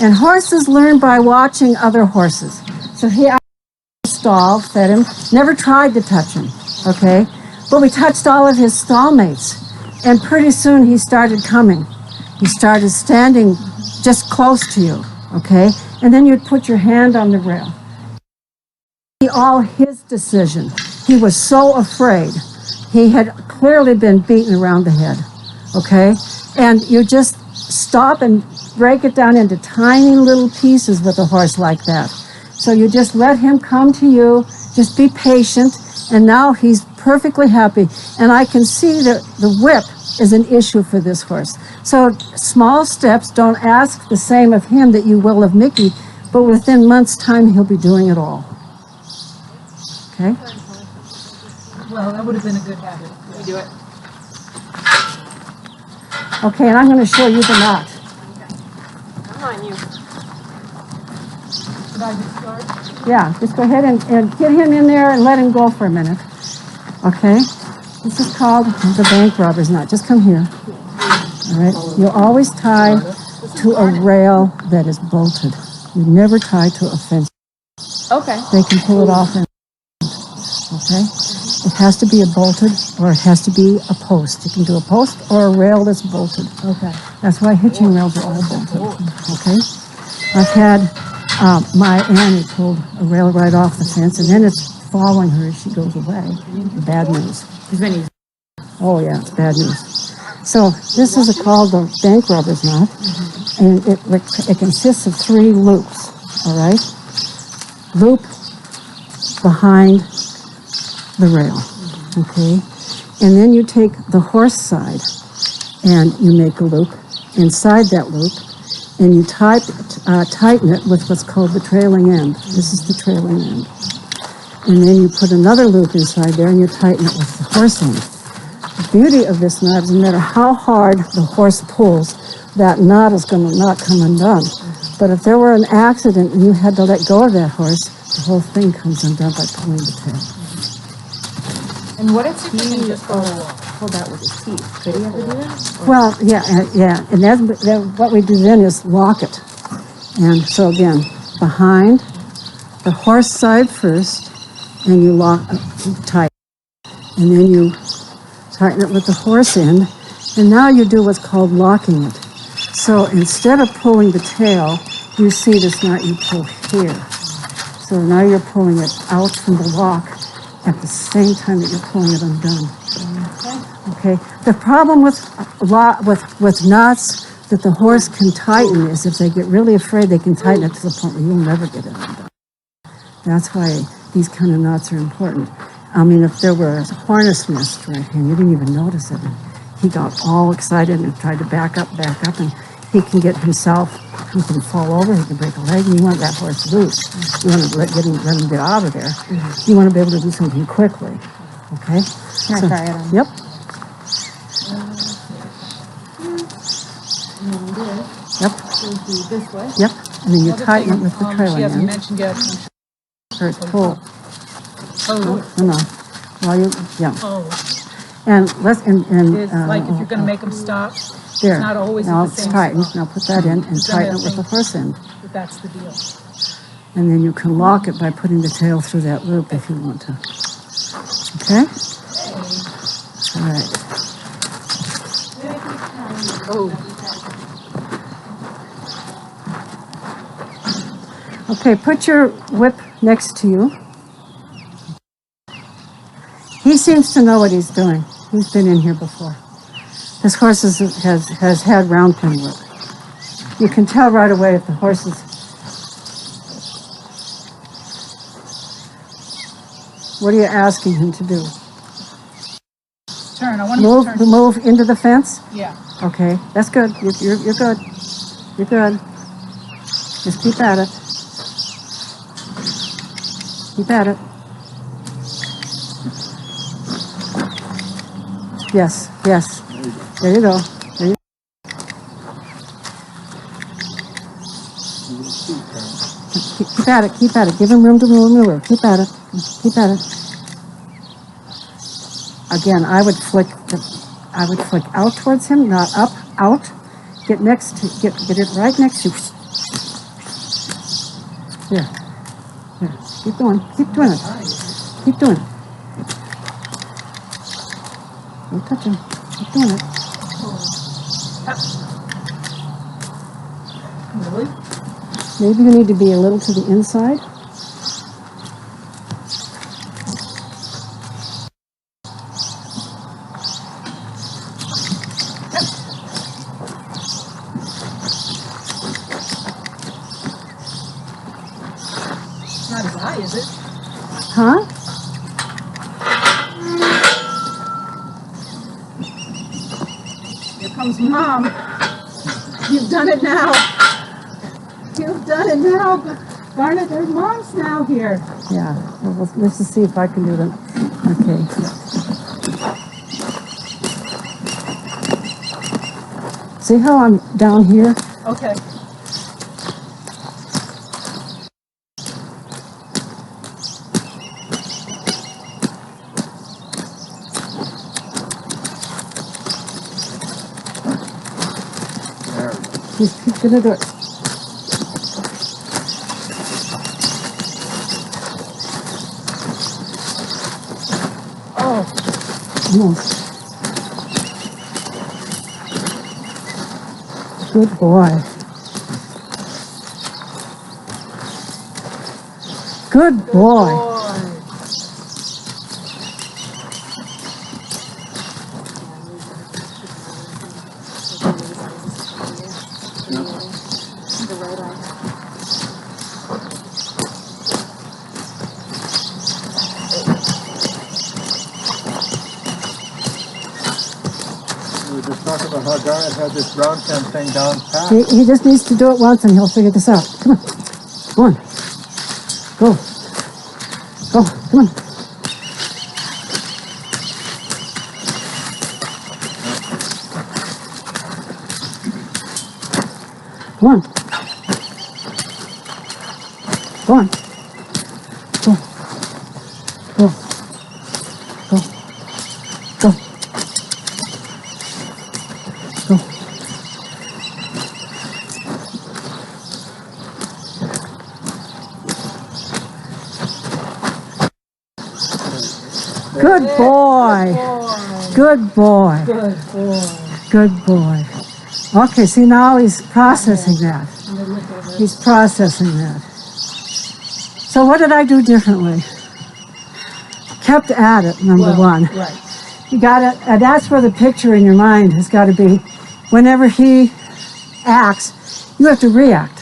And horses learn by watching other horses. So he out in the stall, fed him, never tried to touch him, okay? But we touched all of his stall mates. And pretty soon he started coming. He started standing just close to you, okay? And then you'd put your hand on the rail. All his decision. He was so afraid. He had clearly been beaten around the head, okay? And you just stop and break it down into tiny little pieces with a horse like that. So you just let him come to you, just be patient, and now he's perfectly happy. And I can see that the whip is an issue for this horse. So small steps, don't ask the same of him that you will of Mickey, but within months' time he'll be doing it all. Okay? Well, that would have been a good habit. We do it. Okay, and I'm going to show you the knot. Come on, you. Should I just start? Yeah, just go ahead and get him in there and let him go for a minute. Okay? This is called the bank robber's knot. Just come here. All right? You always tie to a rail that is bolted. You never tie to a fence. Okay. They can pull it off. Okay? It has to be a bolted or it has to be a post. You can do a post or a rail that's bolted. Okay. That's why hitching rails are all bolted. Okay? I've had my Annie pulled a rail right off the fence and then it's following her as she goes away. Bad news. Oh yeah, it's bad news. So this is called the bank robber's knot, and it consists of 3 loops. All right, loop behind the rail. Okay, and then you take the horse side and you make a loop inside that loop, and you tighten it with what's called the trailing end. This is the trailing end. And then you put another loop inside there and you tighten it with the horse end. The beauty of this knot is no matter how hard the horse pulls, that knot is going to not come undone. But if there were an accident and you had to let go of that horse, the whole thing comes undone by pulling the tail. And what if he can He just go to walk? pulled out with his teeth. Could he ever do that? Well, yeah, and what we do then is lock it. And so again, behind the horse side first, and you lock tight. And then you tighten it with the horse end, and now you do what's called locking it. So instead of pulling the tail, you see this knot you pull here. So now you're pulling it out from the lock at the same time that you're pulling it undone. Okay. The problem with knots that the horse can tighten is if they get really afraid, they can tighten it to the point where you'll never get it undone. That's why these kind of knots are important. I mean, if there were a harness nest right here, and you didn't even notice it, and he got all excited and tried to back up, and he can get himself, he can fall over, he can break a leg, and you want that horse loose. You want to let him get out of there. You want to be able to do something quickly. Okay? Can I try it on? Yep. Yep. This way. Yep. And then you tighten it with the She trailing hasn't end. mentioned yet. So it's pull. Oh, No. While you, yeah. oh. And let's, It's like if you're going to make them stop, there. it's not always Now at the it's same tightened. spot. Now put that in and Then tighten it I with the think- horse end. But that's the deal. And then you can lock it by putting the tail through that loop if you want to. Okay? All right. Oh, Okay, put your whip next to you. He seems to know what he's doing. He's been in here before. This horse has had round pin work. You can tell right away if the horse is... What are you asking him to do? turn. I want you to turn. Move into the fence? Yeah. Okay, that's good. You're good. You're good. Just keep at it. Keep at it. Yes, yes. There you go. There you Keep at it, keep at it. Give him room to maneuver. Keep at it. Keep at it. Again, I would flick out towards him, not up, out. Get next to, get it right next to. There. There. Keep going. Keep doing it. Keep doing it. Don't touch him. Keep doing it. Really? Maybe you need to be a little to the inside. It's not as high, is it? Huh? Here comes Mom. You've done it now. You've done it now. Garnet, there's Mom's now here. Yeah. Well, let's just see if I can do that. Okay. See how I'm down here? Okay. He's gonna do it. Oh, Almost. Good boy. Good boy. boy. We were just talking about how Garnet had this brown pen thing down pat. He just needs to do it once and he'll figure this out. Come on. Come on. Go. Go. Come on. Come on. Go on. boy. Good boy. Good boy. Good boy. Okay, see now he's processing that. He's processing that. So what did I do differently? Kept at it, number one. Right. You got to, that's where the picture in your mind has got to be. Whenever he acts, you have to react.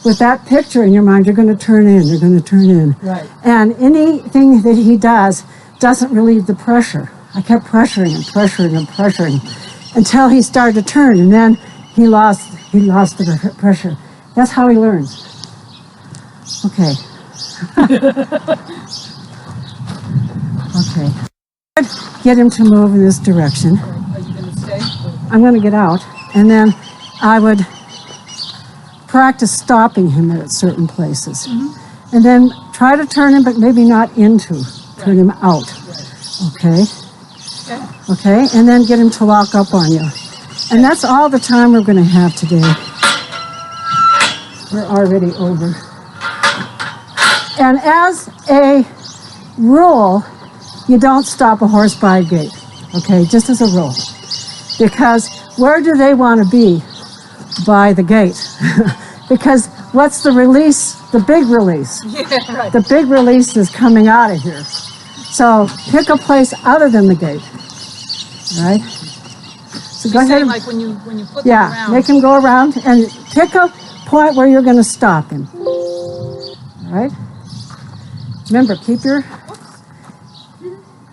With that picture in your mind, you're going to turn in, you're going to turn in. Right. And anything that he does doesn't relieve the pressure. I kept pressuring him, pressuring him, pressuring him until he started to turn, and then he lost the pressure. That's how he learns. Okay. Okay. Get him to move in this direction. Are you going to stay? I'm going to get out, and then I would practice stopping him at certain places. And then try to turn him, but maybe not into, turn him out. Okay? Okay, and then get him to lock up on you. And that's all the time we're going to have today. We're already over. And as a rule, you don't stop a horse by a gate. Okay, just as a rule. Because where do they want to be? By the gate. Because what's the release? The big release. Yeah, right. The big release is coming out of here. So pick a place other than the gate. All right? So go ahead. Like when you put them Yeah, around. make him go around and pick a point where you're going to stop him. All right? Remember, keep your...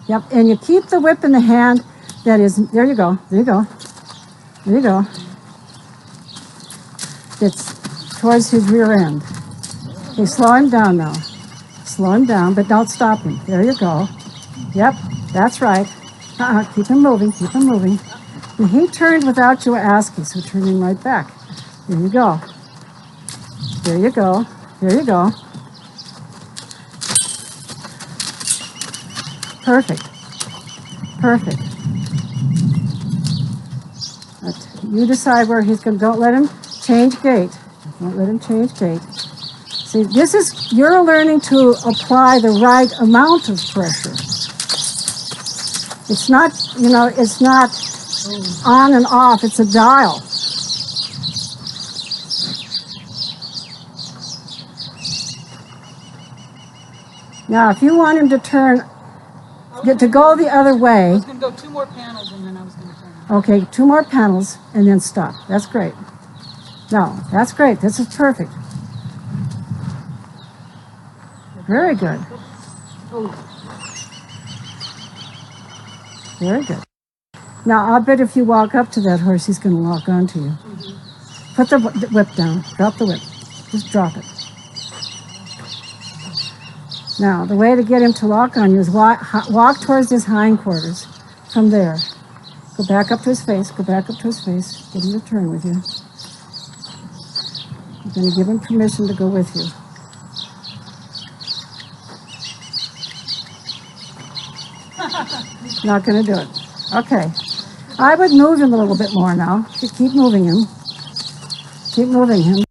Yep, and you keep the whip in the hand that is... There you go, there you go. There you go. It's towards his rear end. Okay, slow him down now. Slow him down, but don't stop him. There you go. Yep, that's right. Keep him moving, keep him moving. And he turned without you asking, so turn him right back. There you go. There you go. There you go. Perfect. Perfect. But you decide where he's going to. Don't let him change gait. Don't let him change gait. See, this is, you're learning to apply the right amount of pressure. It's not, you know, it's not on and off. It's a dial. Now, if you want him to turn, to go the other way, I was going to go 2 more panels and then I was going to turn. okay, 2 more panels and then stop. That's great. No, that's great. This is perfect. Very good. Very good. Now, I'll bet if you walk up to that horse, he's going to lock onto you. Put the whip down. Drop the whip. Just drop it. Now, the way to get him to lock on you is walk towards his hindquarters from there. Go back up to his face. Go back up to his face. Get him to turn with you. You're going to give him permission to go with you. Not going to do it. Okay. I would move him a little bit more now. Keep moving him. Keep moving him.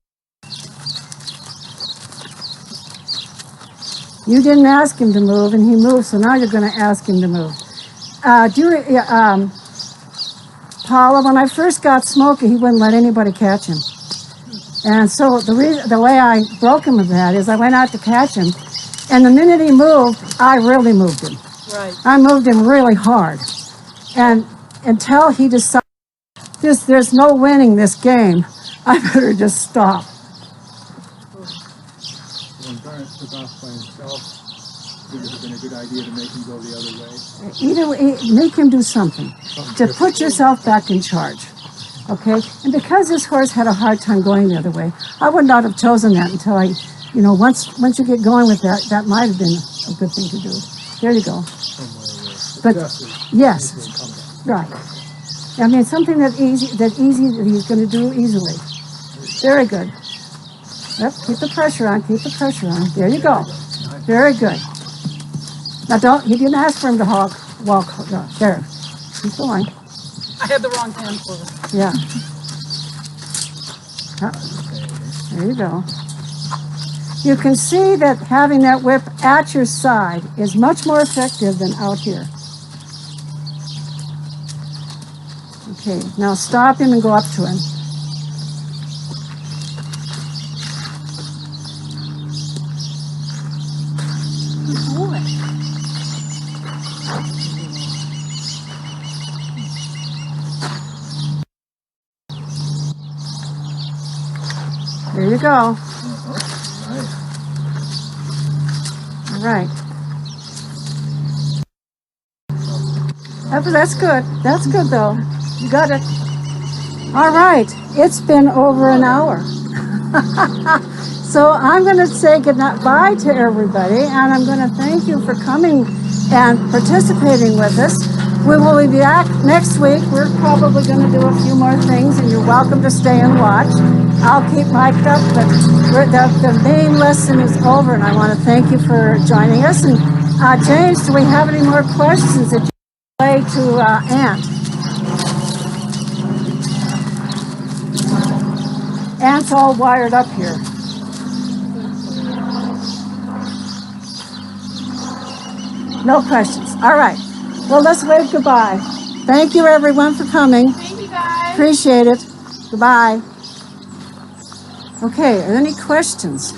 You didn't ask him to move, and he moved, so now you're going to ask him to move. Paula, when I first got Smokey, he wouldn't let anybody catch him. And so the way I broke him of that is I went out to catch him, and the minute he moved, I really moved him. Right. I moved him really hard. And until he decided, there's no winning this game, I better just stop. When Garnet took off by himself, it would have been a good idea to make him go the other way. Either make him do something to put yourself back in charge. Okay? And because this horse had a hard time going the other way, I would not have chosen that until I, you know, once you get going with that, that might have been a good thing to do. There you go. But yes, right. I mean, something that easy that he's going to do easily. Very good. Yep, keep the pressure on, keep the pressure on. There you go. Very good. Now he didn't ask for him to walk, there. Keep going. I had the wrong hand for it. Yeah. There you go. You can see that having that whip at your side is much more effective than out here. Okay, now stop him and go up to him. Good boy. There you go. All right. That's good. That's good, though. You got it. All right. It's been over an hour. So I'm going to say goodbye to everybody, and I'm going to thank you for coming and participating with us. We will be back next week. We're probably going to do a few more things, and you're welcome to stay and watch. I'll keep mic'd up, but the main lesson is over, and I want to thank you for joining us. And James, do we have any more questions that you play to Ant? Ant's all wired up here. No questions. All right. Well, let's wave goodbye. Thank you, everyone, for coming. Thank you, guys. Appreciate it. Goodbye. Okay, are there any questions?